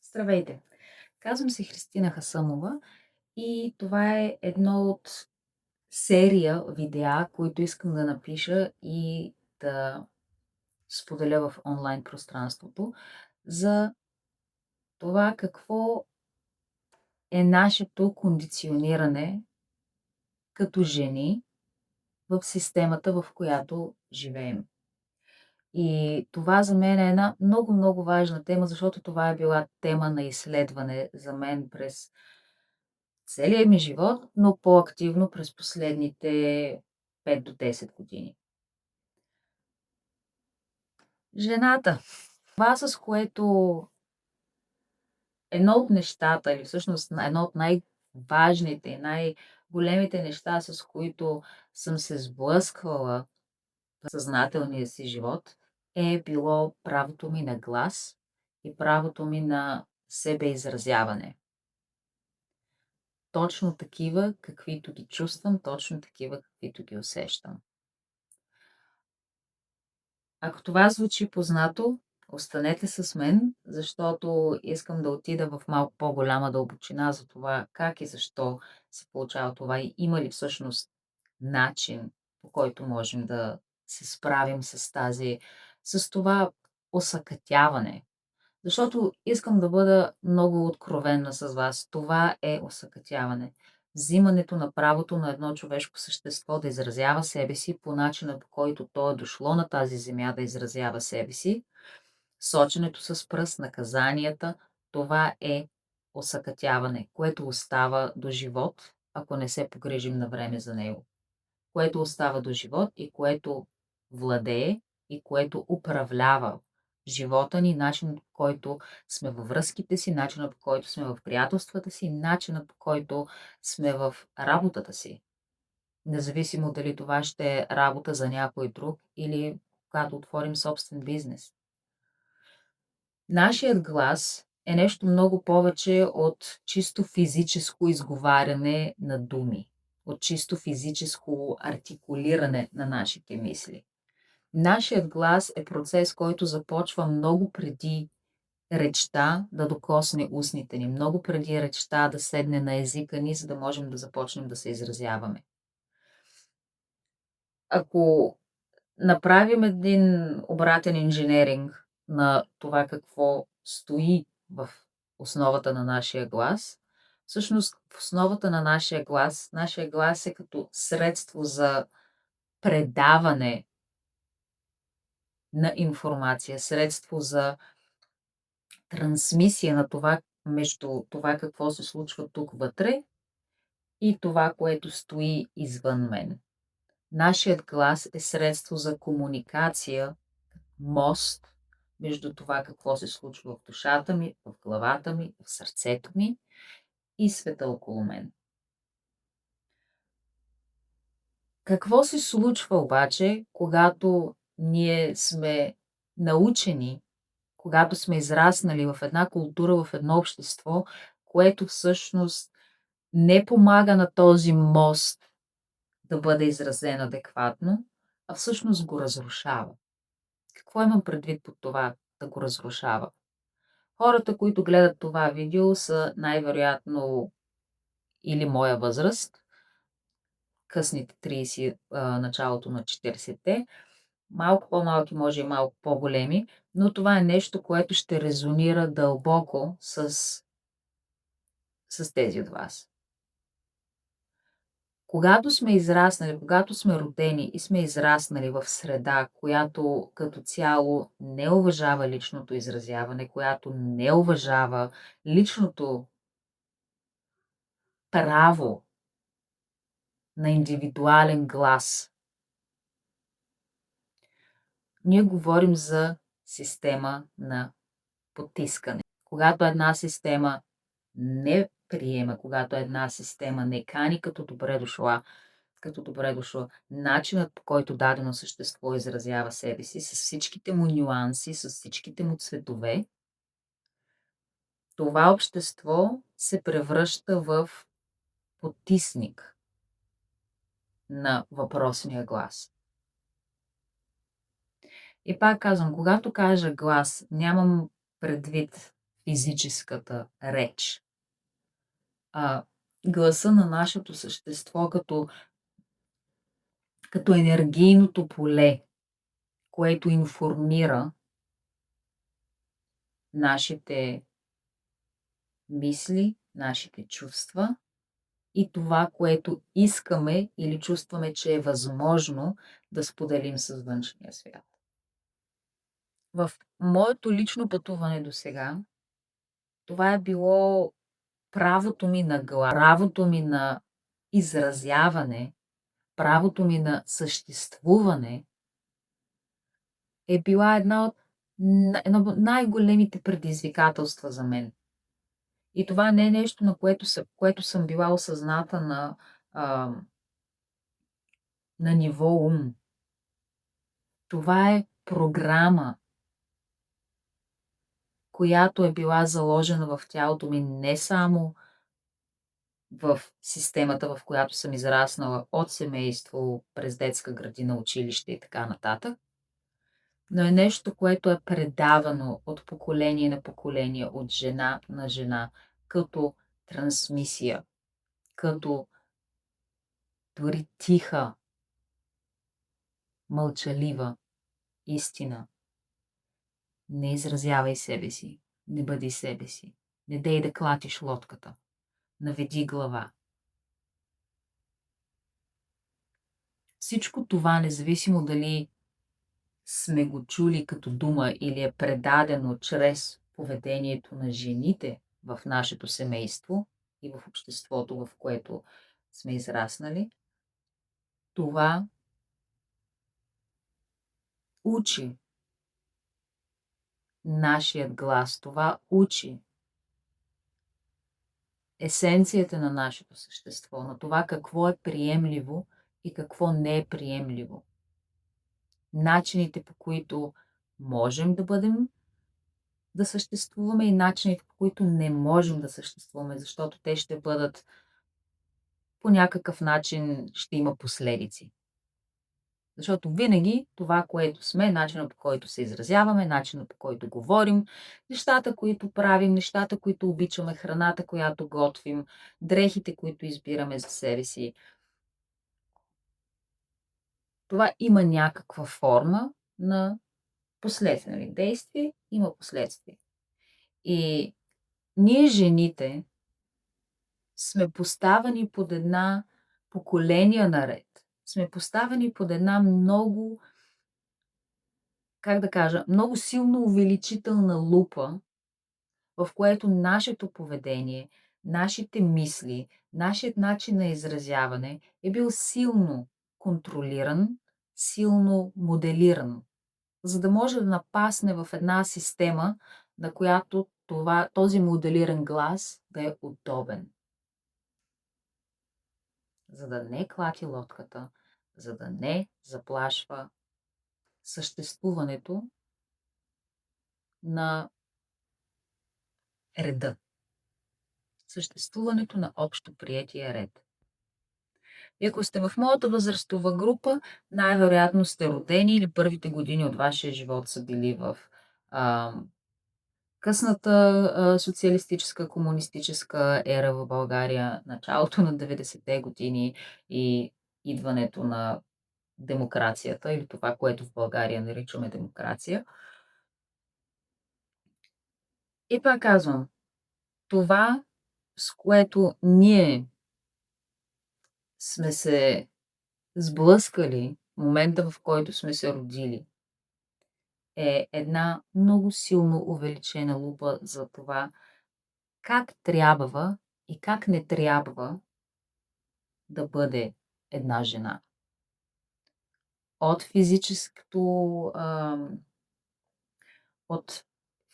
Здравейте! Казвам се Христина Хасъмова и това е едно от серия видеа, които искам да напиша и да споделя в онлайн пространството за това какво е нашето кондициониране като жени в системата, в която живеем. И това за мен е една много, много важна тема, защото това е била тема на изследване за мен през целия ми живот, но по-активно през последните 5 до 10 години. Жената. Това, с което едно от нещата или всъщност едно от най-важните и най-големите неща, с които съм се сблъсквала в съзнателния си живот, е било правото ми на глас и правото ми на себеизразяване. Точно такива, каквито ги чувствам, точно такива, каквито ги усещам. Ако това звучи познато, останете с мен, защото искам да отида в малко по-голяма дълбочина за това как и защо се получава това и има ли всъщност начин, по който можем да се справим с това осакатяване. Защото искам да бъда много откровенна с вас. Това е осакатяване. Взимането на правото на едно човешко същество да изразява себе си по начина, по който то е дошло на тази земя да изразява себе си, соченето с пръст, наказанията, това е осакатяване, което остава до живот, ако не се погрижим на време за него. Което остава до живот и което владее и което управлява живота ни, начинът по който сме във връзките си, начинът по който сме в приятелствата си, начинът по който сме в работата си. Независимо дали това ще е работа за някой друг или когато отворим собствен бизнес. Нашият глас е нещо много повече от чисто физическо изговаряне на думи, от чисто физическо артикулиране на нашите мисли. Нашият глас е процес, който започва много преди речта да докосне устните ни, много преди речта да седне на езика ни, за да можем да започнем да се изразяваме. Ако направим един обратен инженеринг на това какво стои в основата на нашия глас, всъщност в основата на нашия глас е като средство за предаване на информация, средство за трансмисия на това между това какво се случва тук вътре и това, което стои извън мен. Нашият глас е средство за комуникация, мост между това какво се случва в душата ми, в главата ми, в сърцето ми и света около мен. Какво се случва обаче, когато ние сме научени, когато сме израснали в една култура, в едно общество, което всъщност не помага на този мост да бъде изразен адекватно, а всъщност го разрушава? Какво имам предвид под това да го разрушава? Хората, които гледат това видео, са най-вероятно или моя възраст, късните 30, началото на 40-те, малко по-малки, може и малко по-големи, но това е нещо, което ще резонира дълбоко с тези от вас. Когато сме израснали, когато сме родени и сме израснали в среда, която като цяло не уважава личното изразяване, която не уважава личното право на индивидуален глас, ние говорим за система на потискане. Когато една система не приема, когато една система не кани като добре дошло, начинът, по който дадено същество изразява себе си, с всичките му нюанси, с всичките му цветове, това общество се превръща в потисник на въпросния глас. И пак казвам, когато кажа глас, нямам предвид физическата реч, а гласа на нашето същество като енергийното поле, което информира нашите мисли, нашите чувства и това, което искаме или чувстваме, че е възможно да споделим с външния свят. В моето лично пътуване досега, това е било правото ми на правото ми на изразяване, правото ми на съществуване е била едно от най-големите предизвикателства за мен. И това не е нещо, на което съм била осъзната на ниво ум. Това е програма, която е била заложена в тялото ми не само в системата, в която съм израснала от семейство, през детска градина, училище и така нататък, но е нещо, което е предавано от поколение на поколение, от жена на жена, като трансмисия, като дори тиха, мълчалива истина. Не изразявай себе си, не бъди себе си, не дей да клатиш лодката, наведи глава. Всичко това, независимо дали сме го чули като дума или е предадено чрез поведението на жените в нашето семейство и в обществото, в което сме израснали, това учи нашият глас, това учи есенцията на нашето същество, на това какво е приемливо и какво не е приемливо. Начините, по които можем да съществуваме и начините, по които не можем да съществуваме, защото те ще бъдат по някакъв начин, ще има последици. Защото винаги това, което сме, начинът, по който се изразяваме, начинът, по който говорим, нещата, които правим, нещата, които обичаме, храната, която готвим, дрехите, които избираме за себе си, това има някаква форма на последствие. Нали? Действие има последствие. И ние, жените, сме поставени под една поколения наред. Сме поставени под една много, как да кажа, много силно увеличителна лупа, в което нашето поведение, нашите мисли, нашият начин на изразяване е бил силно контролиран, силно моделиран, за да може да напасне в една система, на която този моделиран глас да е удобен. За да не клати лодката, за да не заплашва съществуването на реда. Съществуването на общо приетия ред. И ако сте в моята възрастова група, най-вероятно сте родени или първите години от вашия живот са били в късната социалистическа, комунистическа ера в България, началото на 90-те години и идването на демокрацията или това, което в България наричаме демокрация. И пак казвам, това, с което ние сме се сблъскали в момента, в който сме се родили, е една много силно увеличена лупа за това как трябва и как не трябва да бъде една жена. От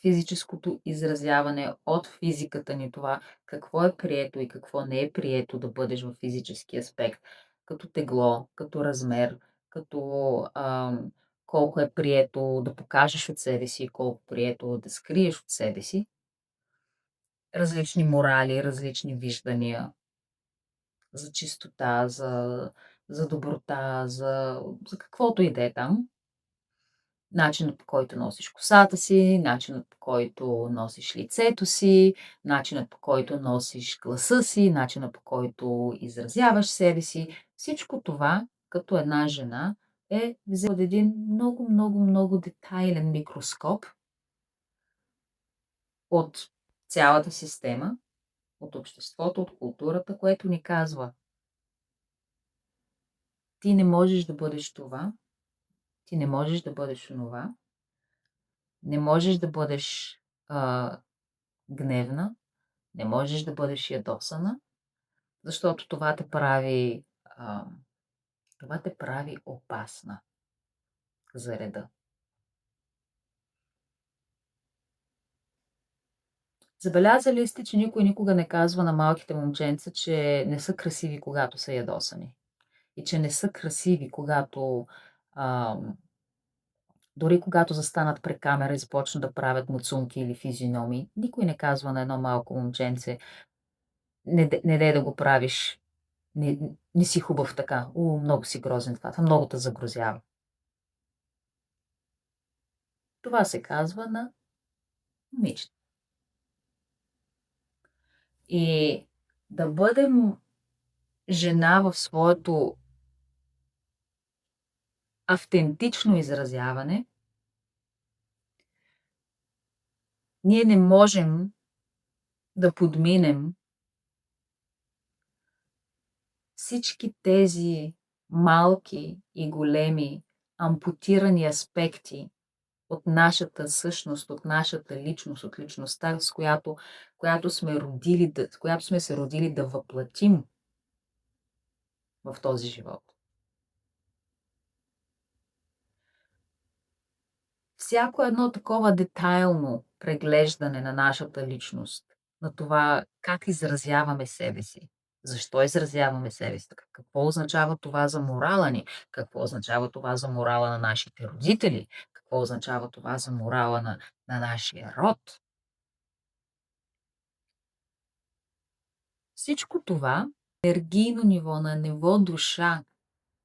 физическото изразяване, от физиката ни, това какво е прието и какво не е прието да бъдеш в физически аспект, като тегло, като размер, като колко е прието да покажеш от себе си, колко прието да скриеш от себе си, различни морали, различни виждания за чистота, за доброта, за каквото и да е там. начинът, по който носиш косата си, начинът, по който носиш лицето си, начинът, по който носиш гласа си, начинът, по който изразяваш себе си. Всичко това, като една жена, е взето под един много, много, много детайлен микроскоп от цялата система, от обществото, от културата, което ни казва: ти не можеш да бъдеш това, ти не можеш да бъдеш онова, не можеш да бъдеш а, гневна, не можеш да бъдеш ядосана, защото а, това те прави опасна за реда. Забелязали сте, че никой никога не казва на малките момченца, че не са красиви, когато са ядосани. И че не са красиви, а, дори когато застанат пред камера и започнат да правят муцунки или физиономии. Никой не казва на едно малко момченце: не дей да го правиш, не, не си хубав така, много си грозен това много те загрозява. Това се казва на момичета. И да бъдем жена в своето автентично изразяване, ние не можем да подминем всички тези малки и големи ампутирани аспекти от нашата същност, от нашата личност, от личността, която сме се родили да въплатим в този живот. Всяко едно такова детайлно преглеждане на нашата личност, на това как изразяваме себе си, защо изразяваме себе си, какво означава това за морала ни, какво означава това за морала на нашите родители, какво означава това за морала на нашия род. Всичко това, енергийно ниво, на ниво душа,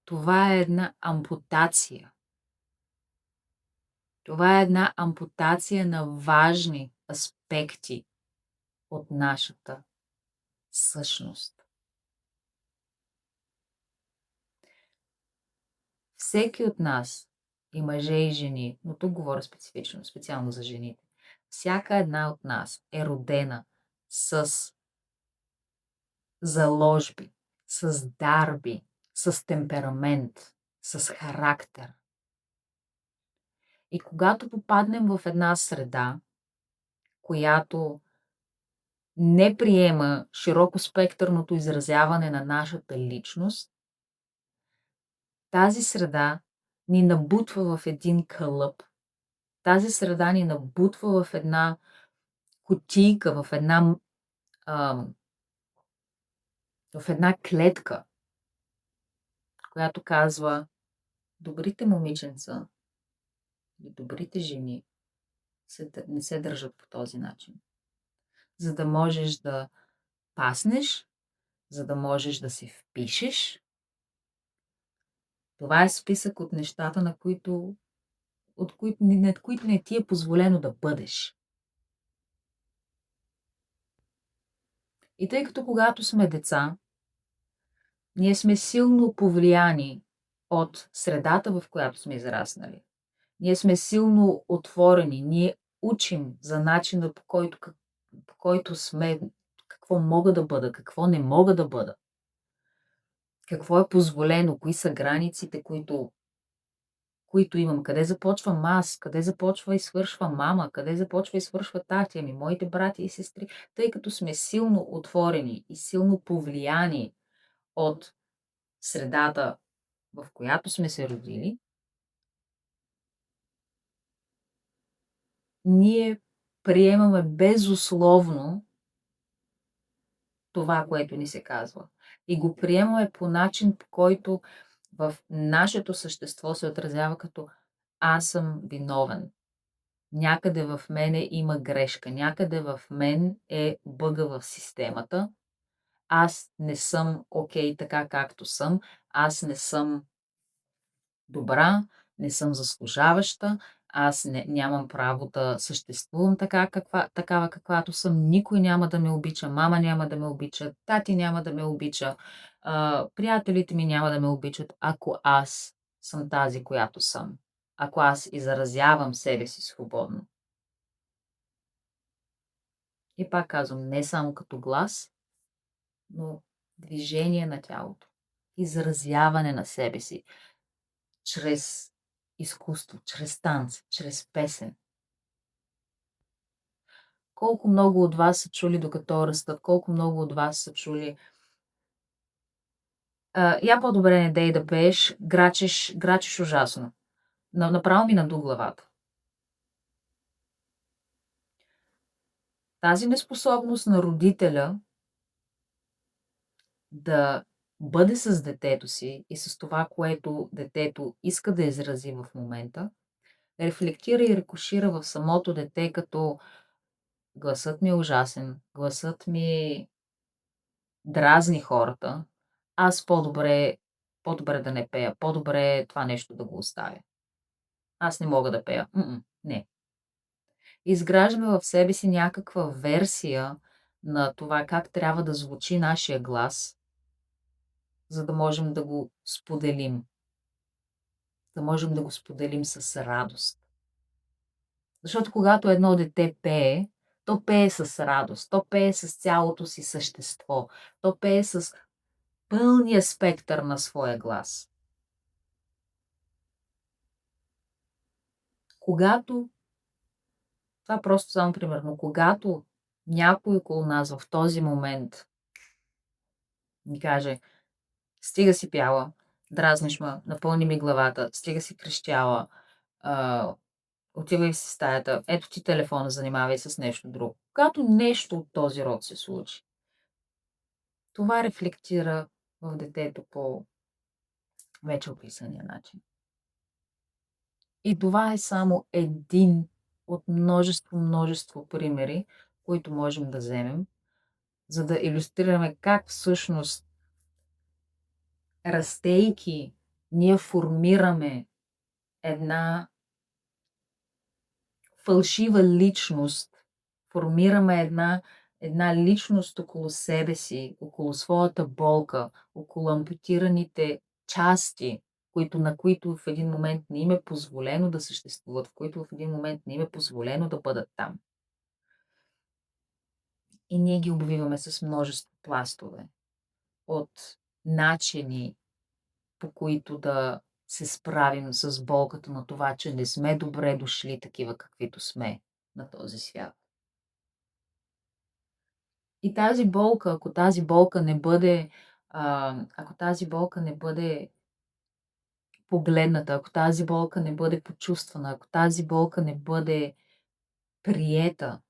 това е една ампутация. Това е една ампутация на важни аспекти от нашата същност. Всеки от нас, и мъже, и жени, но тук говоря специфично, специално за жените, всяка една от нас е родена с заложби, с дарби, с темперамент, с характер. И когато попаднем в една среда, която не приема широкоспектърното изразяване на нашата личност, тази среда ни набутва в един кълъп. Тази среда ни набутва в една кутийка, в една клетка, която казва: добрите момиченца и добрите жени не се държат по този начин. За да можеш да паснеш, за да можеш да се впишеш, това е списък от нещата, над които не ти е позволено да бъдеш. И тъй като когато сме деца, ние сме силно повлияни от средата, в която сме израснали. Ние сме силно отворени, ние учим за начина, по който сме, какво мога да бъда, какво не мога да бъда, какво е позволено, кои са границите, които имам, къде започвам аз, къде започва и свършва мама, къде започва и свършва тати, моите брати и сестри, тъй като сме силно отворени и силно повлияни от средата, в която сме се родили, ние приемаме безусловно това, което ни се казва. И го приемаме по начин, по който в нашето същество се отразява като: аз съм виновен. Някъде в мене има грешка, някъде в мен е бъга в системата. Аз не съм окей така, както съм. Аз не съм добра, не съм заслужаваща. аз нямам право да съществувам такава каквато съм, никой няма да ме обича, мама няма да ме обича, тати няма да ме обича, приятелите ми няма да ме обичат, ако аз съм тази, която съм. Ако аз изразявам себе си свободно. И пак казвам, не само като глас, но движение на тялото, изразяване на себе си чрез изкуство, чрез танц, чрез песен. Колко много от вас са чули докато растат, колко много от вас са чули: „Я по-добре не дей да пееш, грачиш ужасно." Направо ми наду главата. Тази неспособност на родителя да бъде с детето си и с това, което детето иска да изрази в момента, рефлектира и рекошира в самото дете като: гласът ми е ужасен, гласът ми дразни хората, аз по-добре да не пея, по-добре това нещо да го оставя. Аз не мога да пея. Не. Изграждаме в себе си някаква версия на това как трябва да звучи нашия глас, за да можем да го споделим. Да можем да го споделим с радост. Защото когато едно дете пее, то пее с радост, то пее с цялото си същество, то пее с пълния спектър на своя глас. Когато, това просто само примерно, когато някой около нас в този момент ни каже: стига си пяла, дразниш ме, напълни ми главата, стига си крещяла, отивай си в стаята, ето ти телефона, занимавай се с нещо друго. Когато нещо от този род се случи, това рефлектира в детето по вече описания начин. И това е само един от множество примери, които можем да вземем, за да илюстрираме как всъщност, растейки, ние формираме една фалшива личност, формираме една личност около себе си, около своята болка, около ампутираните части, на които в един момент не им е позволено да съществуват, в които в един момент не им е позволено да бъдат там. И ние ги обвиваме с множество пластове от начини, по които да се справим с болката на това, че не сме добре дошли такива, каквито сме на този свят. И тази болка, ако тази болка не бъде, погледната, ако тази болка не бъде почувствана, ако тази болка не бъде приета,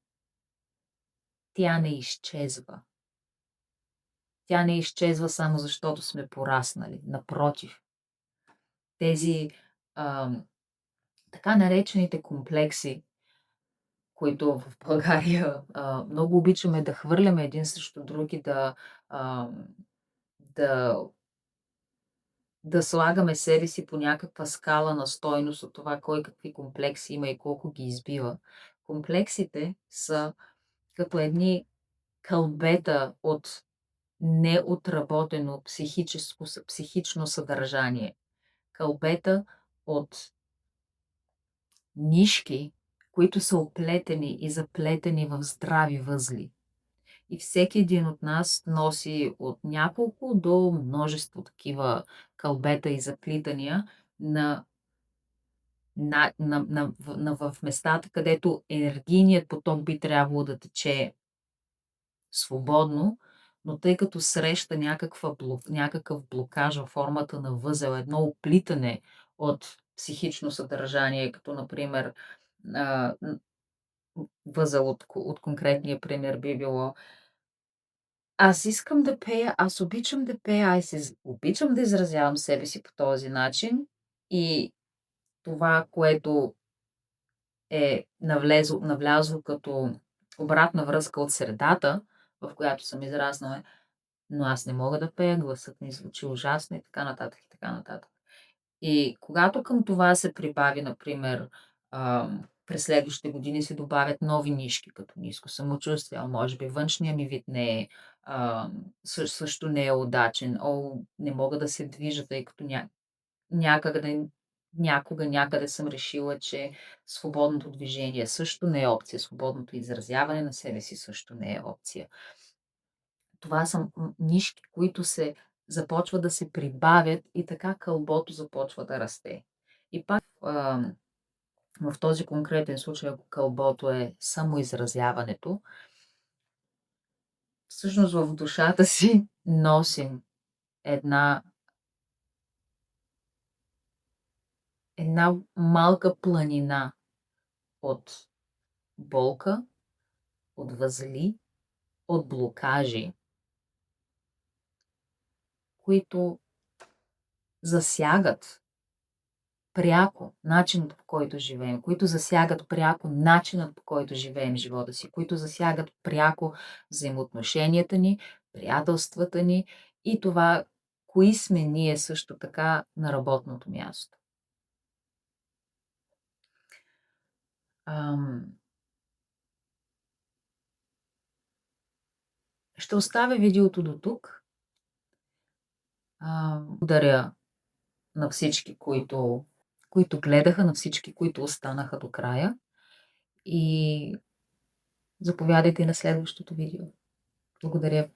тя не изчезва. Тя не изчезва само защото сме пораснали. Напротив, тези така наречените комплекси, които в България много обичаме да хвърляме един срещу друг и да да слагаме себе си по някаква скала на стойност от това кой какви комплекси има и колко ги избива. Комплексите са като едни кълбета от неотработено психично съдържание. Кълбета от нишки, които са оплетени и заплетени в здрави възли. И всеки един от нас носи от няколко до множество такива кълбета и заплитания в местата, където енергийният поток би трябвало да тече свободно, но тъй като среща някакъв блокаж във формата на възел, едно оплитане от психично съдържание, като например възел от конкретния пример би било: аз искам да пея, аз обичам да пея, обичам да изразявам себе си по този начин и това, което е навлязло като обратна връзка от средата, в която съм израснала, но аз не мога да пея, гласът ми звучи ужасно и така нататък, и така нататък. И когато към това се прибави, например, През следващите години се добавят нови нишки, като ниско самочувствие, може би външният ми вид не е, също не е удачен. Не мога да се движа, тъй като някъде някога някъде съм решила, че свободното движение също не е опция, свободното изразяване на себе си също не е опция. Това са нишки, които започват да се прибавят и така кълбото започва да расте. И пак, в този конкретен случай, ако кълбото е самоизразяването, всъщност в душата си носим една малка планина от болка, от възли, от блокажи, които засягат пряко начинът, по който живеем, които засягат пряко начинът, по който живеем живота си, които засягат пряко взаимоотношенията ни, приятелствата ни и това, кои сме ние също така на работното място. Ще оставя видеото до тук. Благодаря на всички, които гледаха, на всички, които останаха до края. И заповядайте на следващото видео. Благодаря.